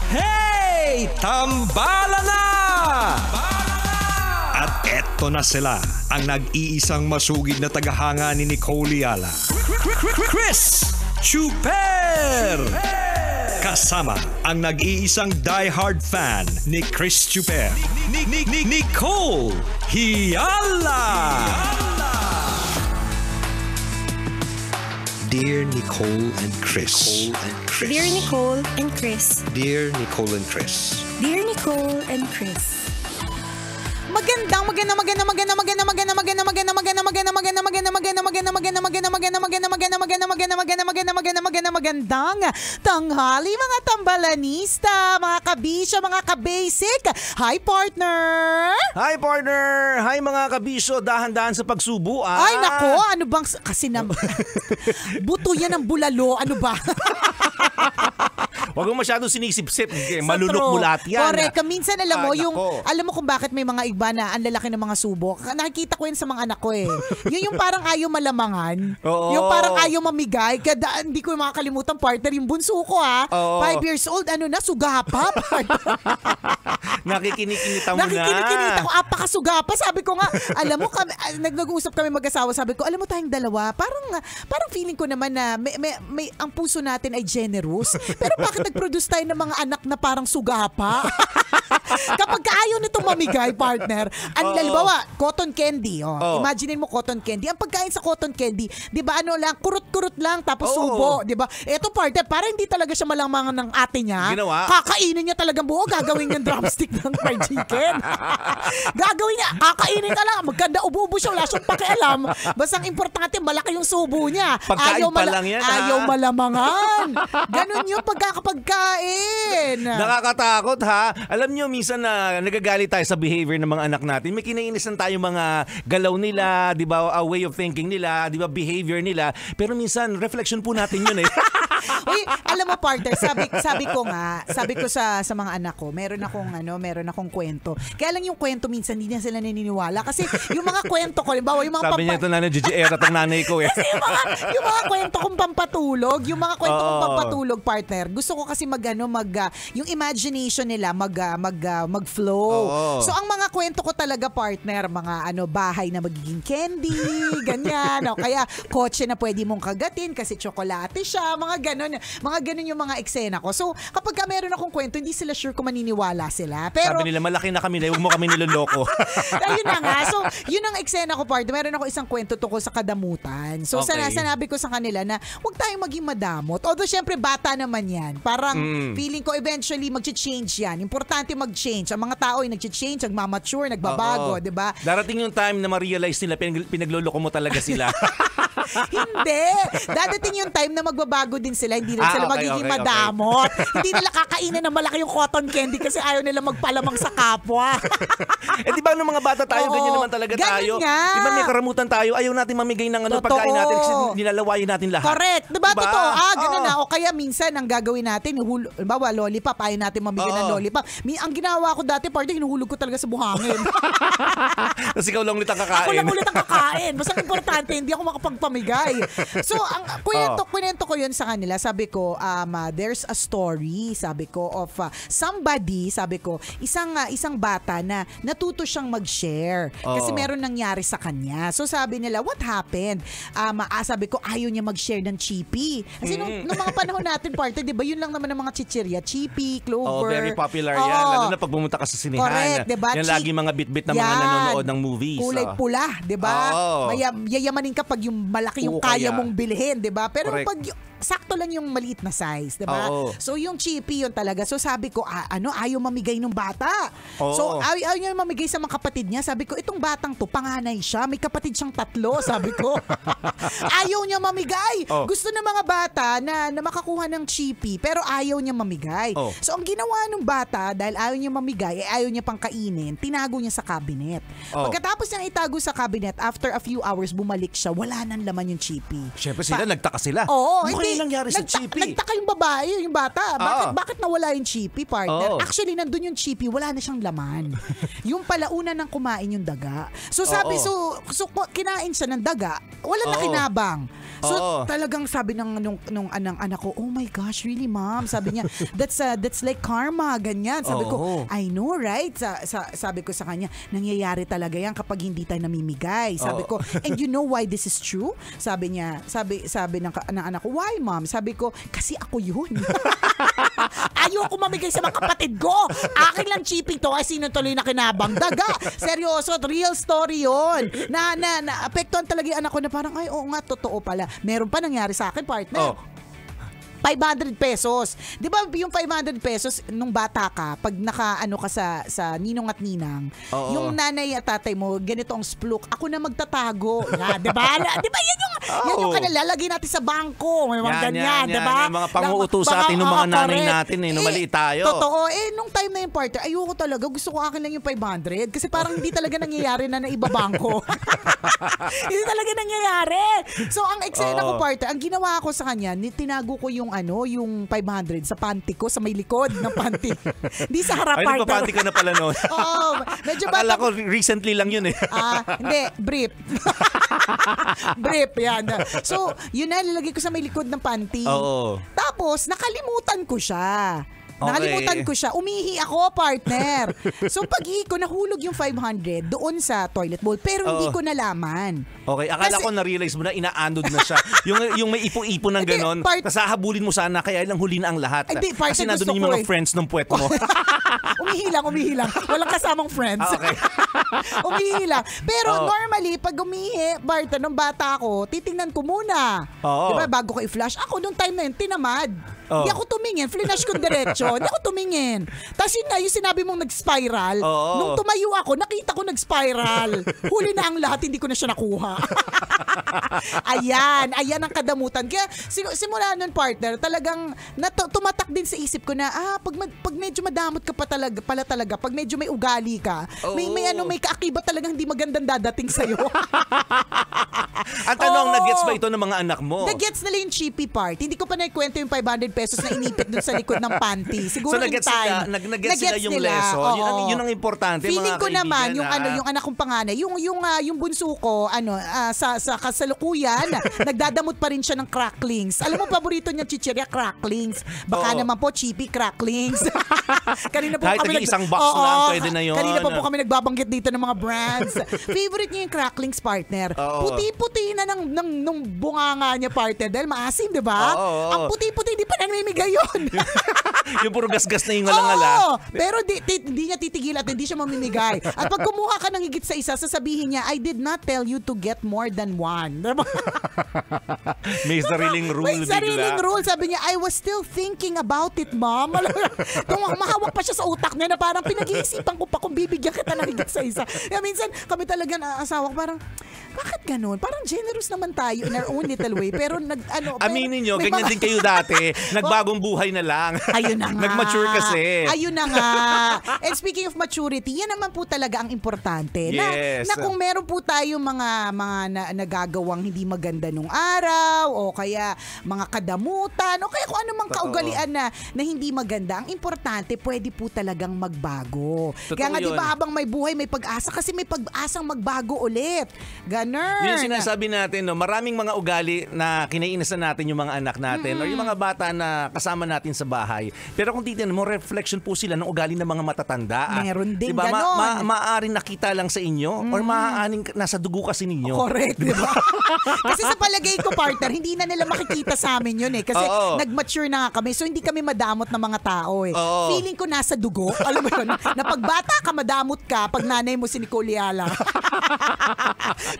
Hey! Tambala na! At eto na sila, ang nag-iisang masugid na tagahanga ni Nicole Yala. Chris Chuper! Kasama ang nag-iisang diehard fan ni Chris Chuper, Nicole Yala! Dear Nicole and Chris. Dear Nicole and Chris. Dear Nicole and Chris. Dear Nicole and Chris. Magandang tanghali mga tambalanista, mga kabisyo, mga kabasic. Hi partner! Hi partner! Hi mga kabisyo, dahan-dahan sa pagsubo Ay nako, ano bang kasi buto yan ng bulalo, ano ba? Huwag mo masyadong sinisip-sip, malunok-mulat yan. Correct. Minsan alam mo kung bakit may mga iba na ang lalaki ng mga subo. Nakikita ko yan sa mga anak ko eh. Yun yung parang ayaw malamangan. Oo. Yung parang ayaw mamigay. Kada hindi ko makakalimutan partner yung bunso ko 5 years old, sugapa. Nakikinikita mo na. Nakikinikita ko, apakasugapa. Sabi ko nga, alam mo, nag-uusap kami mag-asawa. Sabi ko, alam mo tayong dalawa, parang feeling ko naman na may ang puso natin ay generous. Pero bakit nag-produce tayo ng mga anak na parang sugapa? Kapag ayaw nitong mamigay, partner, halimbawa, cotton candy. Imagine mo cotton candy. Ang pagkain sa cotton candy, di ba kurut-kurut lang, tapos subo, di ba? Eto partner, para hindi talaga siya malamangan ng ate niya. Ginawa? Kakainin niya talagang buo, gagawin niya drumstick ng fried chicken. Gagawin niya, kakainin ka lang, magkanda ubo-ubo siya, wala siyang pakialam. Basta ang importante, malaki yung subo niya. Pagkain pa lang yan, ayaw malamangan. Ganun yung pagkakapagkain. Nakakatakot ha. Alam nyo, minsan na nagagalit tayo sa behavior ng mga anak natin. May kinaiinisan tayo mga galaw nila, di ba, a way of thinking nila, di ba, behavior nila. Pero minsan, reflection po natin yun eh. Uy, alam mo partner, sabi ko sa mga anak ko, meron akong kwento. Kaya lang yung kwento minsan hindi na sila naniniwala kasi yung mga kwento ko, halimbawa yung mga sabi niya ito nanay Gigi Era tong nanay ko eh. Kasi yung mga kwento kong pampatulog, partner. Gusto ko kasi yung imagination nila mag-flow. So ang mga kwento ko talaga partner, mga bahay na magiging candy, ganyan. Kaya kotse na pwede mong kagatin kasi tsokolate siya, mga ganun yung mga eksena ko. So kapag meron akong kwento, hindi sila sure kung maniniwala sila. Pero sabi nila, malaki na kami na, huwag mo kami niloloko. Ayun na nga. So yun ang eksena ko partner. Meron ako isang kwento tungkol sa kadamutan. So sanabi ko sa kanila na huwag tayong maging madamot. Although syempre bata naman yan. Parang feeling ko eventually mag-change yan. Importante mag-change. Ang mga tao ay nag-change, nagmamature, nagbabago, di ba? Darating yung time na ma-realize nila pinagloloko mo talaga sila. Hindi. Dadating yung time na magbabago din sila. Hindi rin sila magiging madamot. Hindi nila kakainin ng malaki yung cotton candy kasi ayaw nila magpalamang sa kapwa. Di ba nung mga bata tayo, ganyan naman talaga tayo. Di ba may karamutan tayo, ayaw natin mamigay ng pagkain natin kasi nilalawayin natin lahat. Correct. Diba? Totoo. Ganun na. O kaya minsan ang gagawin natin, bawa lollipop, ayaw natin mamigay ng lollipop. Ang ginawa ko dati, partner, hinuhulog ko talaga sa buhangin. Kasi ikaw lang ulit ang kakain. Ako lang ulit ang kakain. Basta importante, hindi ako makapagpamigay. So, ang kwento ko yun sa kanila. Sabi ko, there's a story, sabi ko, of somebody, sabi ko, isang bata na natuto siyang mag-share. Kasi meron nangyari sa kanya. So, sabi nila, what happened? Sabi ko, ayaw niya mag-share ng chippy. Kasi nung mga panahon natin, partner, di ba, yun lang naman ang mga chichirya. Chippy, Clover. Very popular yan. Lalo na pag pumunta ka sa sinihan. Correct, diba? Yan lagi mga bit-bit na mga nanonood ng movies. Kulay pula, di ba? Yayamanin ka pag yung malaki yung kaya mong bilhin, di ba? Pero pag sakto lang yung maliit na size, 'di ba? So yung chippy yun talaga. So sabi ko, ayaw mamigay ng bata. So ayaw niya mamigay sa mga kapatid niya. Sabi ko, itong batang to, panganay siya, may kapatid siyang 3, sabi ko. Ayaw niya mamigay. Gusto ng mga bata na makakuha ng chippy, pero ayaw niya mamigay. So ang ginawa ng bata, dahil ayaw niya mamigay, ayaw niya pang kainin, tinago niya sa cabinet. Pagkatapos niyang itago sa cabinet, after a few hours, bumalik siya, wala nang laman yung chippy. Siyempre sila, nagtaka sila. Oo, hindi. yung nangyari sa chippy? Nagtaka yung babae, yung bata. Bakit nawala yung chippy, partner? Actually, nandun yung chippy, wala na siyang laman. Yung pala, una nang kumain yung daga. So sabi, so kinain siya ng daga, wala na kinabang. So talagang sabi nung anak ko, oh my gosh, really mom? Sabi niya, that's like karma, ganyan. Sabi ko, I know, right? Sabi ko sa kanya, nangyayari talaga yan kapag hindi tayo namimigay. Sabi ko, and you know why this is true? Sabi niya, sabi ng anak ko, why mom? Sabi ko, kasi ako yun. Ayoko mamigay sa mga kapatid ko. Akin lang chippy to, kasi sino tuloy na kinabang? Daga. Seryoso, real story yun. Na apektuhan talaga yung anak ko na parang, ay, oo nga, totoo pala. Meron pa nangyari sa akin, partner. 500 pesos. Di ba yung 500 pesos nung bata ka, pag naka-ano ka sa ninong at ninang, yung nanay at tatay mo, ganito ang spluk, ako na magtatago. Di ba? Di ba yan yung lalagay natin sa bangko. May mga ganyan, di ba? Yung mga panguutos sa atin ng mga nanay natin, nung maliit tayo. Totoo. Nung time na yung partner, ayoko talaga, gusto ko akin lang yung 500 kasi parang hindi talaga nangyayari na naibabangko. Hindi talaga nangyayari. So, ang eksena ko, partner, ang ginawa ko sa kanya, tinago ko yung 500 sa panty ko, sa may likod ng panty. Hindi sa harap, partner. Ay, nagpa-panty ka na pala noon. Medyo akala ko recently lang yun eh. Hindi, brief. Brief, yan. So, yun na, lalagay ko sa may likod ng panty. Tapos, nakalimutan ko siya. Nakalimutan ko siya. Umihi ako, partner. So, pag-ihi ko, nahulog yung 500 doon sa toilet bowl. Pero hindi ko nalaman. Okay, akala ko na-realize mo na inaanod na siya. yung may ipo-ipo ng ganon. Tapos hahabulin mo sana, kaya lang huli na ang lahat. Kasi nandun yung mga friends ng puwet mo. Umihi lang. Walang kasamang friends. Okay. Umihi lang. Pero normally, pag umihi, partner, nung bata ako, titingnan ko muna. Diba, bago ko i-flush. Ako, nung time na yun, tinamad. Hindi ako tumingin. Flush ko diretso. Hindi ako tumingin. Tapos yun na, yung sinabi mong nag-spiral. Nung tumayo ako, nakita ko nag-spiral. Huli na ang lahat, hindi ko na siya nakuha. Ayan ang kadamutan. Kaya simula nun, partner, talagang tumatak din sa isip ko na, pag medyo madamot ka pala talaga, pag medyo may ugali ka, may kaakibat talagang hindi magandang dadating sa'yo. Ang tanong, nag-gets ba ito ng mga anak mo? Nag-gets nila yung chippy part. Hindi ko pa naikwento yung 500 pesos na inipit dun sa likod ng panty. Siguro in time. Nag-gets sila yung lesson. Yun ang importante, feeling mga ko kaibigan. naman, yung anak kong panganay, yung bunso ko, sa kasalukuyan, nagdadamot pa rin siya ng cracklings. Alam mo, paborito niya chichirya, cracklings. Baka naman po, chippy cracklings. Kanina po kahit kami isang box lang, pwede na yun. Kanina po kami nagbabanggit dito ng mga brands. Favorite niya yung cracklings, partner. Puti-puti na ng bunganga niya, partner. Dahil maasim, di ba? Ang puti-puti, di pa namimigay yun. Yung puro gas-gas na yung ngalangala. Pero hindi niya titigil at hindi siya mamimigay. At pag kumuha ka ng higit sa isa, sasabihin niya, I did not tell you to get more than one. May sariling rule. May sariling rule. Sabi niya, I was still thinking about it, mom. Kung mahawak pa siya sa utak niya na parang pinag-iisipan ko pa kung bibigyan kita ng higit sa isa. Kaya minsan, kami talaga asawa ko parang, bakit ganun? Parang generous naman tayo in our own little way. Pero aminin nyo, ganyan din kayo dati. Nagbagong buhay na lang. Ayun na nga. Nag-mature kasi. Ayun na nga. And speaking of maturity, yan naman po talaga ang importante. Yes. Na kung meron po tayong mga nagagawang hindi maganda nung araw, o kaya mga kadamutan, o kaya kung ano mang kaugalian na hindi maganda, ang importante, pwede po talagang magbago. Kaya nga, di ba, habang may buhay, may pag-asa, kasi may pag-asang magbago ulit. Ganon. Yung sinasabi natin, maraming mga ugali na kinaiinasan natin yung mga anak natin o yung mga bata na kasama natin sa bahay. Pero kung titignan mo, reflection po sila ng ugali ng mga matatanda. Meron din diba? ganon. Maaaring nakita lang sa inyo or maaaring nasa dugo kasi ninyo. Correct, diba? Kasi sa palagay ko, partner, hindi na nila makikita sa amin yun eh. Kasi nag-mature na nga kami, so hindi kami madamot ng mga tao eh. Feeling ko nasa dugo. Alam mo yun, na pag bata ka, madamot ka, pag nanay mo si Nicole Yala.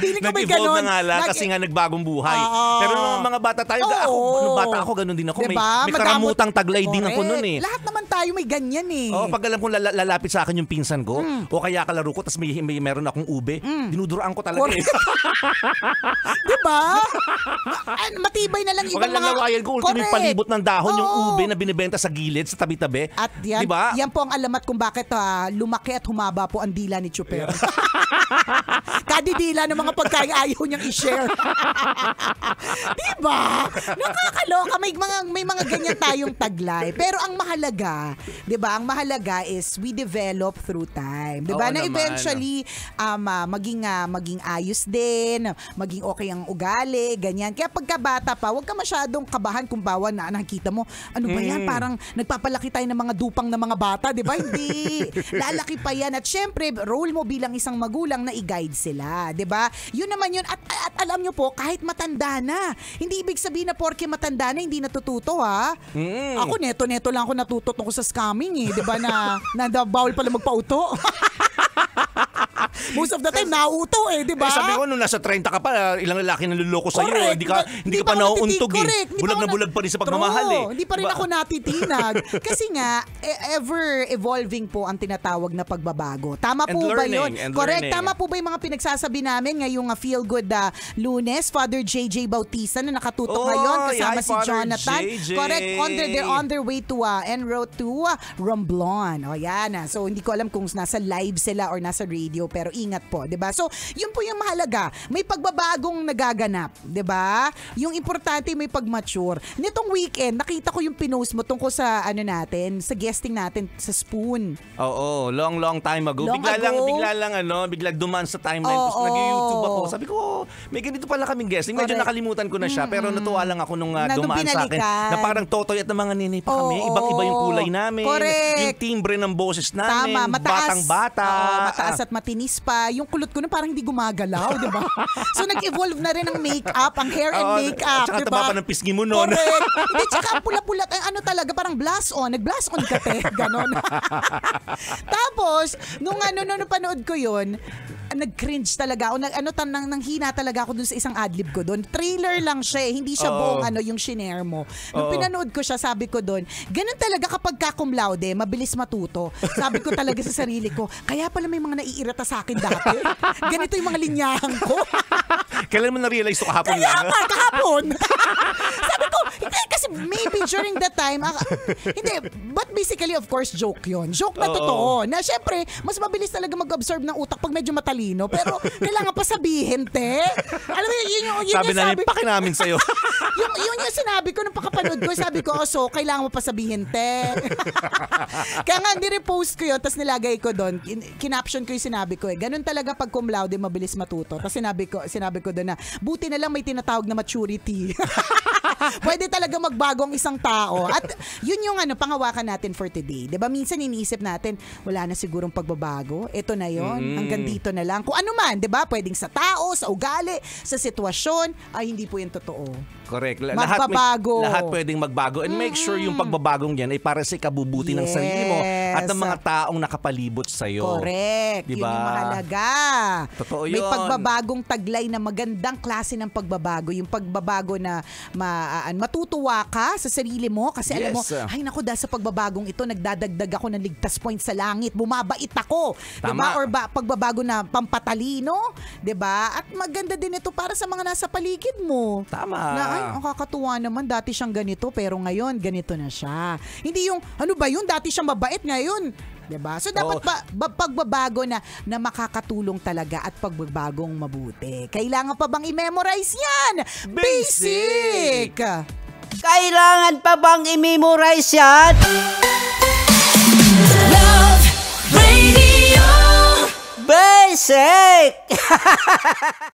Feeling ko may ganon. Nag-evolve na nga lang kasi nga nagbagong buhay. Pero mga bata tayo, nung bata ako, ganun din ako. Diba? May karamutang taglay din ako nun eh. Lahat naman tayo may ganyan eh. Pag alam kong lalapit sa akin yung pinsan ko, o kaya kalaro ko, tapos meron akong ube, dinuduraan ko talaga eh. Diba? Matibay na lang ibang mga... Lalawayan ko, ultimate palibot ng dahon, yung ube na binibenta sa gilid, sa tabi-tabi. At yan, diba? Yan po ang alamat kung bakit lumaki at humaba po ang dila ni Chuper. Kadidila ng mga pagkain ayaw niyang i-share. Diba? Nakakaloka. May mga ganyan tayong taglay. Pero ang mahalaga, diba? Ang mahalaga is we develop through time. Diba? Oo Na naman. eventually, maging ayos din, maging okay ang ugali, ganyan. Kaya pagkabata pa, huwag ka masyadong kabahan kung bawa na nakikita mo, ano ba yan? Parang nagpapalaki tayo ng mga dupang na mga bata, di ba? Hindi. Lalaki pa yan. At syempre, role mo bilang isang magulang na i-guide sila, di ba? Yun naman yun. At alam nyo po, kahit matanda na, hindi ibig sabihin na porke matanda na, hindi natututo, ha? Ako, neto lang ako natuto tungkol sa scamming, eh. Di ba na bawal pala magpauto? Most of the time, nauuto di ba? Sabi ko, nung nasa 30 ka pa, ilang lalaki naluloko sa'yo. Hindi ka pa nauuntog Bulag na bulag pa rin sa pagmamahal Hindi pa rin ako natitinag. Kasi nga, ever-evolving po ang tinatawag na pagbabago. Tama po ba yun? Correct. Tama po ba yung mga pinagsasabi namin ngayong Feel Good Lunes? Father JJ Bautista na nakatutok ngayon kasama si Jonathan. JJ. Correct. They're on their way to en route to Romblon. Yan. So, hindi ko alam kung nasa live sila or nasa radio, pero ingat po, 'di ba? So, yun po yung mahalaga. May pagbabagong nagaganap, 'di ba? Yung importante may pag-mature. Nitong weekend, nakita ko yung pinost mo tungkol sa sa guesting natin sa Spoon. Oo, long time ago. Bigla dumaan sa timeline. Tapos nag-YouTube ako. Sabi ko, may ganito pala kaming guesting. Medyo nakalimutan ko na siya, pero natuwa lang ako nung dumaan sa akin. Na parang Totoy at ng mga nini pa kami. Ibang-iba yung kulay namin. Correct. Yung timbre ng boses namin. Tama, batang-bata. Mataas at matinis pa. Yung kulot ko na parang hindi gumagalaw, di ba? So nag-evolve na rin ang makeup, ang hair and makeup, Tsaka di taba ba? pa ng pisngi mo noon. Correct. Hindi, tsaka pula-pula. Talaga, parang blast on. Nag-blast on ka, ganon. Tapos, nung panood ko yun, nag-cringe talaga ako. Nanghina talaga ako dun sa isang adlib ko doon. Trailer lang siya hindi siya buong yung shinare mo. Nung pinanood ko siya, sabi ko doon, ganun talaga kapag cum laude, mabilis matuto. Sabi ko talaga sa sarili ko, kaya pala may mga naiirata sa akin dati. Ganito yung mga linyahan ko. Kailan mo na-realize ito kahapon lang? Kahapon. Sabi ko, hindi, kasi maybe during that time, hindi, but basically, of course, joke yun. Joke na totoo. Na syempre, mas mabilis talaga mag-observe ng utak pag medyo matalino. Pero kailangan pa sabihin, te. Alam mo, yun sabi namin, pakinamin sa'yo. yun yung sinabi ko nung pakapanood ko. Sabi ko, so, kailangan mo pa sabihin, te. Kaya nga, nirepost ko yun, tapos nilagay ko doon. Kinaption ko yung sinabi ko Ganun talaga pag cum laude, mabilis matuto. Tapos sinabi ko doon na, buti na lang may tinatawag na maturity. Pwede talaga magbago ang isang tao. At yun yung pangawakan natin for today. 'Di ba? Minsan iniisip natin, wala na sigurong pagbabago. Ito na yon. Hanggang dito na lang. Kung ano man, 'di ba? Pwedeng sa tao, sa ugali, sa sitwasyon, ay hindi po 'yan totoo. Correct. Magbabago. Lahat pwedeng magbago. And make sure yung pagbabagong yan ay para sa ikabubuti ng sarili mo at ng mga taong nakapalibot sa'yo. Correct. Diba? Yun yung mahalaga. Totoo yun. May pagbabagong taglay na magandang klase ng pagbabago. Yung pagbabago na matutuwa ka sa sarili mo kasi alam mo, ay naku, dahil sa pagbabagong ito, nagdadagdag ako ng ligtas points sa langit. Bumabait ako. Diba? Or pagbabago na pampatalino. Diba? At maganda din ito para sa mga nasa paligid mo. Tama. Na, ay, ang kakatuwa naman, dati siyang ganito, pero ngayon, ganito na siya. Hindi yung, ano ba yun, dati siyang mabait ngayon. Diba? So, dapat pagbabago na makakatulong talaga at pagbabagong mabuti. Kailangan pa bang i-memorize yan? Basic! Kailangan pa bang i-memorize yan? Love Radio Basic!